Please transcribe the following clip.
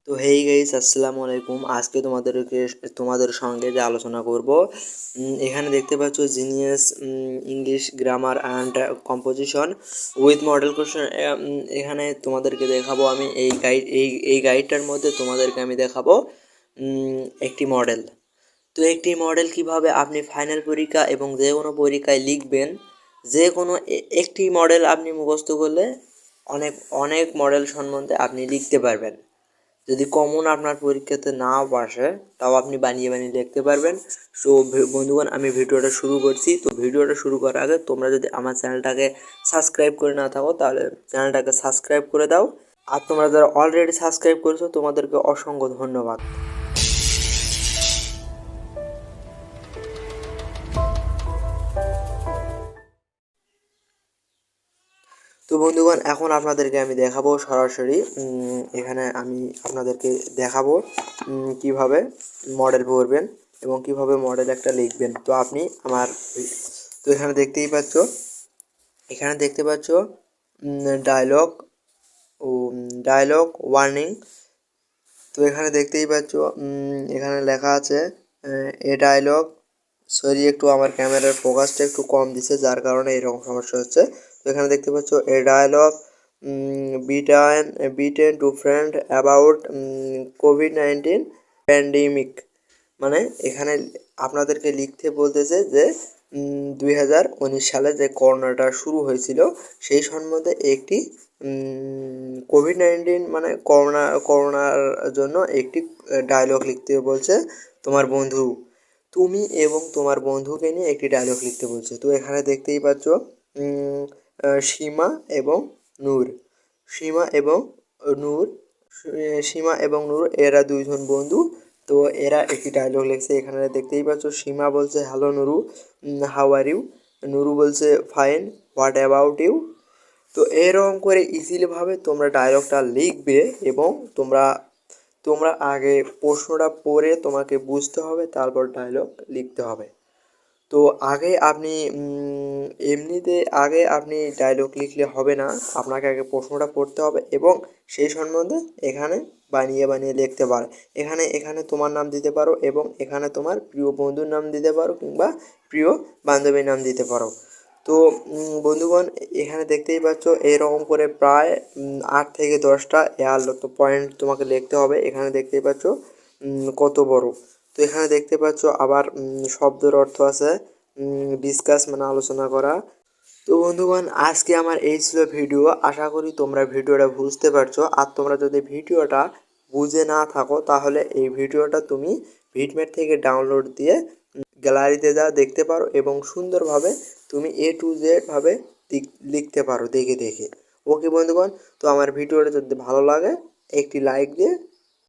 তো hey guys, আসসালামু আলাইকুম। আজকে তোমাদের সঙ্গে যে আলোচনা করব, এখানে দেখতে পাচ্ছ genius English grammar and composition with model question. এখানে তোমাদেরকে দেখাবো আমি এই গাইডটার মধ্যে তোমাদেরকে আমি দেখাবো একটি মডেল। তো একটি মডেল কিভাবে আপনি ফাইনাল পরীক্ষা এবং যে কোনো পরীক্ষায় লিখবেন, যে কোনো একটি মডেল আপনি মুখস্থ করলে অনেক অনেক মডেল সম্বন্ধে আপনি লিখতে পারবেন। যদি কমন আপনার পরীক্ষাতে নাও আসে, তাও আপনি বানিয়ে বানিয়ে লিখতে পারবেন। সো বন্ধুগণ, আমি ভিডিওটা শুরু করছি। তো ভিডিওটা শুরু করার আগে তোমরা যদি আমার চ্যানেলটাকে সাবস্ক্রাইব করে না থাকো, তাহলে চ্যানেলটাকে সাবস্ক্রাইব করে দাও। আর তোমরা যারা অলরেডি সাবস্ক্রাইব করেছো, তোমাদেরকে অসংখ্য ধন্যবাদ। তো বন্ধুগণ, এখন আপনাদেরকে আমি দেখাবো সরাসরি। এখানে আমি আপনাদেরকে দেখাবো কিভাবে মডেল ভরবেন এবং কিভাবে মডেল একটা লিখবেন। তো আপনি তো এখানে দেখতে পাচ্ছ ডায়লগ ও ডায়লগ ওয়ার্নিং। তো এখানে দেখতেই পাচ্ছ এখানে লেখা আছে এ ডায়লগ। সরি, একটু আমার ক্যামেরার ফোকাসটা একটু কম দিছে, যার কারণে এরকম সমস্যা হচ্ছে। তো এখানে দেখতে পাচ্ছ a dialogue between two friend about কোভিড-19 প্যান্ডেমিক। মানে এখানে আপনাদেরকে লিখতে বলতেছে যে 2019 সালে যে করোনাটা শুরু হয়েছিল, সেই সম্বন্ধে একটি কোভিড-19 মানে করোনার জন্য একটি ডায়লগ লিখতে বলছে। তুমি এবং তোমার বন্ধুকে নিয়ে একটি ডায়লগ লিখতে বলছে। তো এখানে দেখতেই পাচ্ছ সীমা এবং নূর সীমা এবং নূর সীমা এবং নূর এরা দুইজন বন্ধু। তো এরা একটি ডায়লগ লিখছে। এখানে দেখতেই পাচ্ছ সীমা বলছে, hello Nuru, how are you. Nuru বলছে, ফাইন, হোয়াট অ্যাবাউট ইউ। তো এরকম করে ইজিলিভাবে তোমরা ডায়লগটা লিখবে এবং তোমরা তোমরা আগে প্রশ্নটা পড়ে তোমাকে বুঝতে হবে, তারপর ডায়লগ লিখতে হবে। তো আগে আপনি ডায়লগ লিখলে হবে না, আপনাকে আগে প্রশ্নটা পড়তে হবে এবং সেই সম্বন্ধে এখানে বানিয়ে বানিয়ে লিখতে পারো। এখানে তোমার নাম দিতে পারো এবং এখানে তোমার প্রিয় বন্ধুর নাম দিতে পারো কিংবা প্রিয় বান্ধবীর নাম দিতে পারো। তো বন্ধুগণ, এখানে দেখতেই পাচ্ছ এরকম করে প্রায় 8 থেকে 10টা পয়েন্ট তোমাকে লিখতে হবে। এখানে দেখতেই পাচ্ছ কত বড়। তো এখানে দেখতে পাচ্ছ আবার শব্দের অর্থ আছে ডিসকাস, মানে আলোচনা করা। তো বন্ধুগণ, আজকে আমার এই ছিল ভিডিও। আশা করি তোমরা ভিডিওটা বুঝতে পারছো। আর তোমরা যদি ভিডিওটা বুঝে না থাকো, তাহলে এই ভিডিওটা তুমি ভিডমেট থেকে ডাউনলোড দিয়ে গ্যালারিতে যা দেখতে পারো এবং সুন্দরভাবে তুমি A to Z ভাবে লিখতে পারো দেখে দেখে। ওকে বন্ধুগণ, তো আমার ভিডিওটা যদি ভালো লাগে একটি লাইক দিয়ে